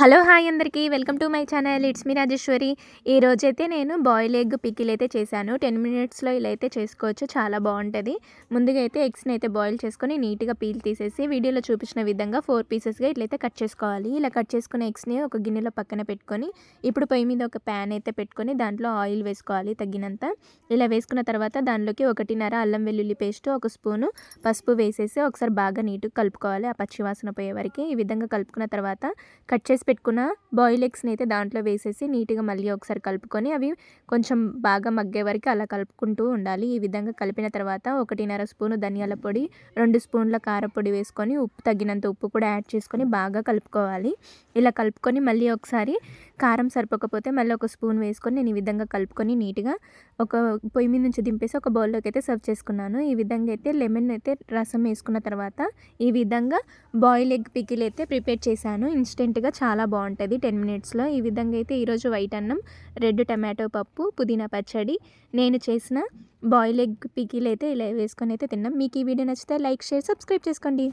Hello! Hi అందరికీ. Welcome to my channel. It's me Rajeshwari. ఈరోజైతే నేను బాయిల్ ఎగ్ పికిల్ అయితే చేశాను. 10 మినిట్స్‌లో ఇలా అయితే చేసుకోవచ్చు. చాలా బావుంటది. ముందుగా అయితే ఎగ్స్‌ని అయితే బాయిల్ చేసుకొని నీట్‌గా పీల్ తీసేసి వీడియోలో చూపించిన విధంగా 4 పీసెస్‌గా ఇట్లయితే కట్ చేసుకోవాలి. ఇలా కట్ చేసుకున్న ఎగ్స్‌ని ఒక గిన్నెలో పక్కన పెట్టుకొని, ఇప్పుడు పొయ్యి మీద ఒక ప్యాన్ అయితే పెట్టుకొని దాంట్లో ఆయిల్ వేసుకోవాలి తగినంత. ఇలా వేసుకున్న తర్వాత దానిలోకి 1:30 అల్లం వెల్లుల్లి పేస్ట్, ఒక స్పూను పసుపు వేసేసి ఒకసారి బాగా నీట్‌గా కలుపుకోవాలి. ఆ పచ్చి వాసన పోయే వరకి. ఈ విధంగా కలుపుకున్న తర్వాత కట్ చేసి పెట్టుకున్న బాయిల్ ఎగ్స్‌ని అయితే దాంట్లో వేసేసి నీట్‌గా మళ్ళీ ఒకసారి కలుపుకొని అవి కొంచెం బాగా మగ్గే వరకు అలా కలుపుకుంటూ ఉండాలి. ఈ విధంగా కలిపిన తర్వాత 1:30 స్పూను ధనియాల పొడి, 2 స్పూన్ల కారపొడి వేసుకొని ఉప్పు తగినంత ఉప్పు కూడా యాడ్ చేసుకొని బాగా కలుపుకోవాలి. ఇలా కలుపుకొని మళ్ళీ ఒకసారి కారం సరిపోకపోతే మళ్ళీ ఒక స్పూన్ వేసుకొని నేను ఈ విధంగా కలుపుకొని నీట్‌గా ఒక పొయ్యి మీద నుంచి దింపేసి ఒక బౌల్‌లోకి అయితే సర్వ్ చేసుకున్నాను. ఈ విధంగా అయితే లెమన్ అయితే రసం వేసుకున్న తర్వాత ఈ విధంగా బాయిల్ ఎగ్ పికిల్ అయితే ప్రిపేర్ చేశాను. ఇన్‌స్టెంట్‌గా చాలా బావుంటది 10 మినిట్స్‌లో. ఈ విధంగా అయితే ఈరోజు వైట్ అన్నం, రెడ్ టమాటో పప్పు, పుదీనా పచ్చడి, నేను చేసిన బాయిల్ ఎగ్ పికిల్ అయితే ఇలా వేసుకొని అయితే తిన్నాం. మీకు ఈ వీడియో నచ్చితే లైక్, షేర్, సబ్స్క్రైబ్ చేసుకోండి.